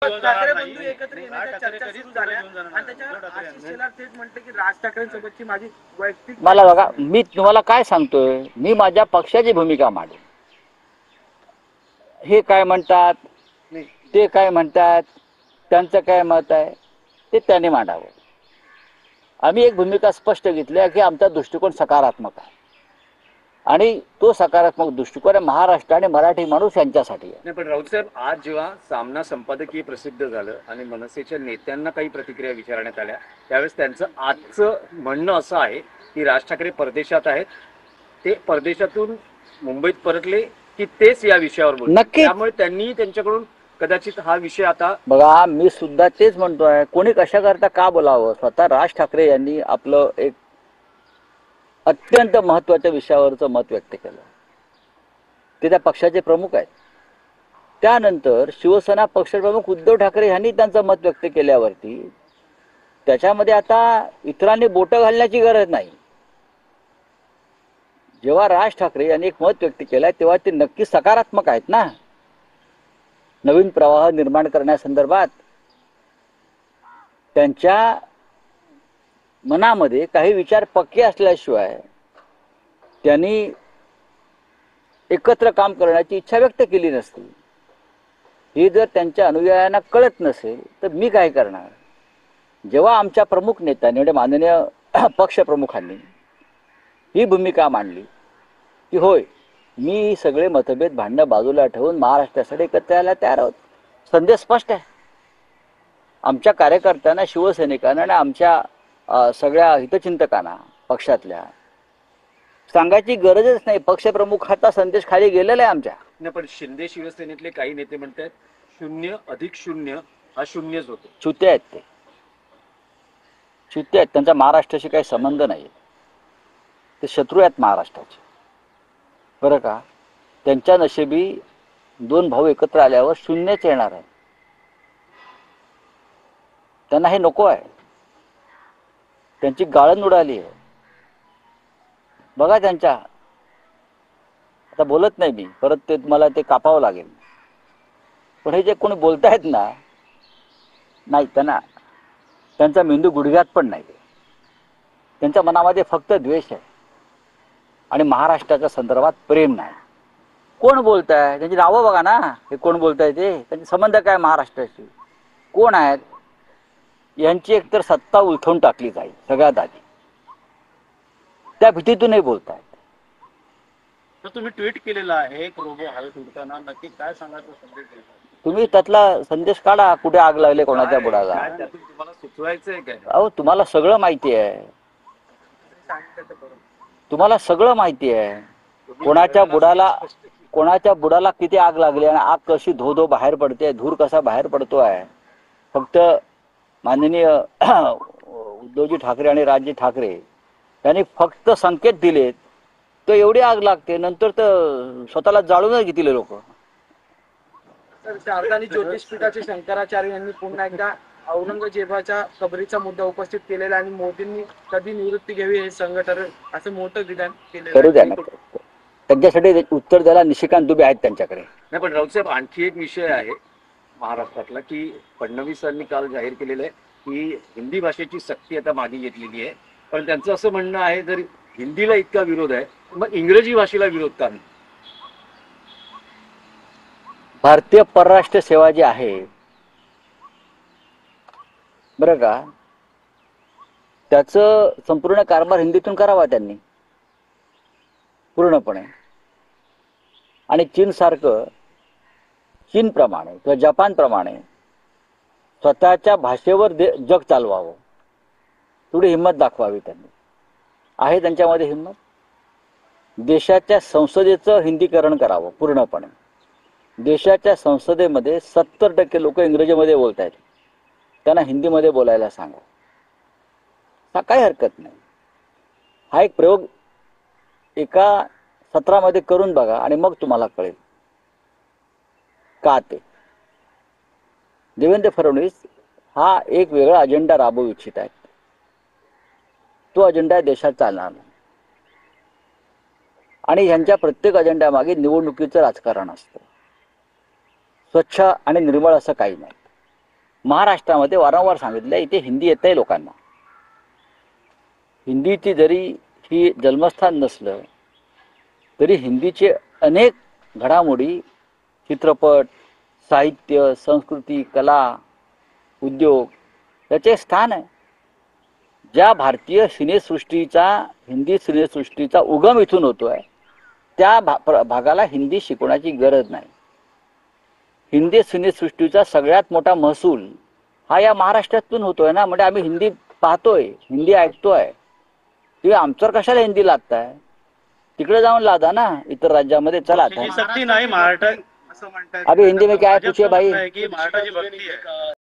ठाकरे बंधू एकत्र येण्याच्या चर्चा सुरू झाल्या आणि त्याच्या आशिष शेलार थेट म्हणते की राज ठाकरेंसोबतची माझी वैयक्तिक मला बघा, मी तुम्हाला काय सांगतोय, मी माझ्या पक्षाची भूमिका मांडू. हे काय म्हणतात, ते काय म्हणतात, त्यांचं काय मत आहे ते त्याने मांडावं. आम्ही एक भूमिका स्पष्ट घेतली आहे की आमचा दृष्टिकोन सकारात्मक आहे आणि तो सकारात्मक दृष्टिकोन महाराष्ट्र आणि मराठी माणूस यांच्यासाठी आहे. नाही, पण राऊत साहेब, आज जेव्हा सामना संपादकीय प्रसिद्ध झालं आणि मनसेच्या नेत्यांना काही प्रतिक्रिया विचारण्यात आल्या, त्यावेळेस त्यांचं आजचं म्हणणं असं आहे की राज ठाकरे परदेशात आहेत, ते परदेशातून मुंबईत परतले की तेच या विषयावर बोलले. नक्कीच. त्यामुळे त्यांनी त्यांच्याकडून कदाचित हा विषय आता बघा, मी सुद्धा तेच म्हणतोय, कोणी कशा करता का बोलावं. स्वतः राज ठाकरे यांनी आपलं एक अत्यंत महत्त्वाच्या विषयावरचं मत व्यक्त केलं. ते त्या पक्षाचे प्रमुख आहेत. त्यानंतर शिवसेना पक्षप्रमुख उद्धव ठाकरे यांनी त्यांचं मत व्यक्त केल्यावरती त्याच्यामध्ये आता इतरांनी बोटं घालण्याची गरज नाही. जेव्हा राज ठाकरे यांनी एक मत व्यक्त केलंय तेव्हा ते नक्की सकारात्मक आहेत ना. नवीन प्रवाह निर्माण करण्यासंदर्भात त्यांच्या मनामध्ये काही विचार पक्के असल्याशिवाय त्यांनी एकत्र काम करण्याची इच्छा व्यक्त केली नसती. हे जर त्यांच्या अनुयायांना कळत नसेल तर मी काय करणार. जेव्हा आमच्या प्रमुख नेत्यांनी म्हणजे माननीय पक्षप्रमुखांनी ही भूमिका मांडली की होय, मी सगळे मतभेद भांडणं बाजूला ठेवून महाराष्ट्रासाठी एकत्र यायला तयार आहोत, संदेश स्पष्ट आहे. आमच्या कार्यकर्त्यांना, शिवसैनिकांना आणि आमच्या सगळ्या हितचिंतकांना पक्षातल्या सांगायची गरजच नाही. पक्षप्रमुखाचा संदेश खाली गेलेला आहे आमच्या. नाही, पण शिंदे शिवसेनेतले काही नेते म्हणतात 0+0 हा शून्यच होतो. चुते आहेत ते, चुते आहेत. त्यांचा महाराष्ट्राशी काही संबंध नाही. ते शत्रू आहेत महाराष्ट्राचे, बरं का. त्यांच्या नशिबी दोन भाऊ एकत्र आल्यावर शून्यच येणार आहे. त्यांना हे नको आहे. त्यांची गाळण उडाली आहे. बघा त्यांच्या, आता बोलत नाही मी, परत ते मला ते कापावं लागेल. पण हे जे कोणी बोलतायत ना, नाही, त्यांचा मेंदू गुडघ्यात पण नाही. त्यांच्या मनामध्ये फक्त द्वेष आहे आणि महाराष्ट्राच्या संदर्भात प्रेम नाही. कोण बोलताय, त्यांची नावं बघा ना. हे कोण बोलताय ते, त्यांचे संबंध काय महाराष्ट्राशी, कोण आहेत. यांची एकतर सत्ता उलथवून टाकली जाईल सगळ्यात आधी. त्या भीतीतूनही बोलतायत. तर तुम्ही ट्विट केलेला आहे एक रोबो हवेत उडताना, नक्की काय सांगायचं संदेश द्यायचा? तुम्ही त्यातला संदेश काढा, कुठे आग लागले कोणाच्या बुडाला. त्यातून तुम्हाला सुचवायचंय काय? अहो, तुम्हाला सगळं माहिती आहे. तुम्हाला सगळं माहिती आहे. कोणाच्या बुडाला किती आग लागली आणि आग कशी धो बाहेर पडते, धूर कसा बाहेर पडतोय. फक्त माननीय उद्धवजी ठाकरे आणि राजजी ठाकरे यांनी फक्त संकेत दिलेत तर एवढी आग लागते. नंतर तर स्वतःला जाळूनच घेतील लोक. शारदानी ज्योतिषपीठाचे शंकराचार्य यांनी पुन्हा एकदा औरंगजेबाच्या कबरीचा मुद्दा उपस्थित केलेला आणि मोदींनी कधी निवृत्ती घ्यावी हे संघटन असं मोठं विधान केलं. करू द्या ना, त्यांच्यासाठी उत्तर द्यायला निशिकांत दुबे आहेत त्यांच्याकडे. नाही, पण राऊत साहेब, आणखी एक विषय आहे महाराष्ट्रातला की फडणवीसांनी काल जाहीर केलेलं आहे की हिंदी भाषेची सक्ती आता मागे घेतलेली आहे. पण त्यांचं असं म्हणणं आहे, जर हिंदीला इतका विरोध आहे मग इंग्रजी भाषेला विरोध का नाही. भारतीय परराष्ट्र सेवा जी आहे, बरं का, त्याचं संपूर्ण कारभार हिंदीतून करावा त्यांनी पूर्णपणे. आणि चीनप्रमाणे किंवा जपानप्रमाणे स्वतःच्या भाषेवर जग चालवावं, थोडी हिंमत दाखवावी त्यांनी. आहे त्यांच्यामध्ये हिंमत. देशाच्या संसदेचं हिंदीकरण करावं पूर्णपणे. देशाच्या संसदेमध्ये 70% लोक इंग्रजीमध्ये बोलत आहेत, त्यांना हिंदीमध्ये बोलायला सांगा. काही हरकत नाही. हा एक प्रयोग एका सत्रामध्ये करून बघा आणि मग तुम्हाला कळेल का ते. देवेंद्र फडणवीस हा एक वेगळा अजेंडा राबवू इच्छित आहेत. तो अजेंडा देशात चालणार नाही आणि ह्यांच्या प्रत्येक अजेंड्यामागे निवडणुकीचं राजकारण असतं. स्वच्छ आणि निर्मळ असं काही नाही. महाराष्ट्रामध्ये वारंवार सांगितलं इथे हिंदी येतंय लोकांना. हिंदीची जरी ही जन्मस्थान नसलं तरी हिंदीचे अनेक घडामोडी, चित्रपट, साहित्य, संस्कृती, कला, उद्योग याचे स्थान आहे. ज्या भारतीय सिनेसृष्टीचा, हिंदी सिनेसृष्टीचा उगम इथून होतोय त्या भागाला हिंदी शिकवण्याची गरज नाही. हिंदी सिनेसृष्टीचा सगळ्यात मोठा महसूल हा या महाराष्ट्रातून होतोय ना. म्हणजे आम्ही हिंदी पाहतोय, हिंदी ऐकतोय, तुम्ही आमच्यावर कशाला हिंदी लादताय? तिकडे जाऊन लादा ना, इतर राज्यामध्ये. चला ही सक्ती नाही महाराष्ट्र असं म्हणतात. अभी हिंदी में क्या है पूछिए भाई. की महाराष्ट्राची भक्ती आहे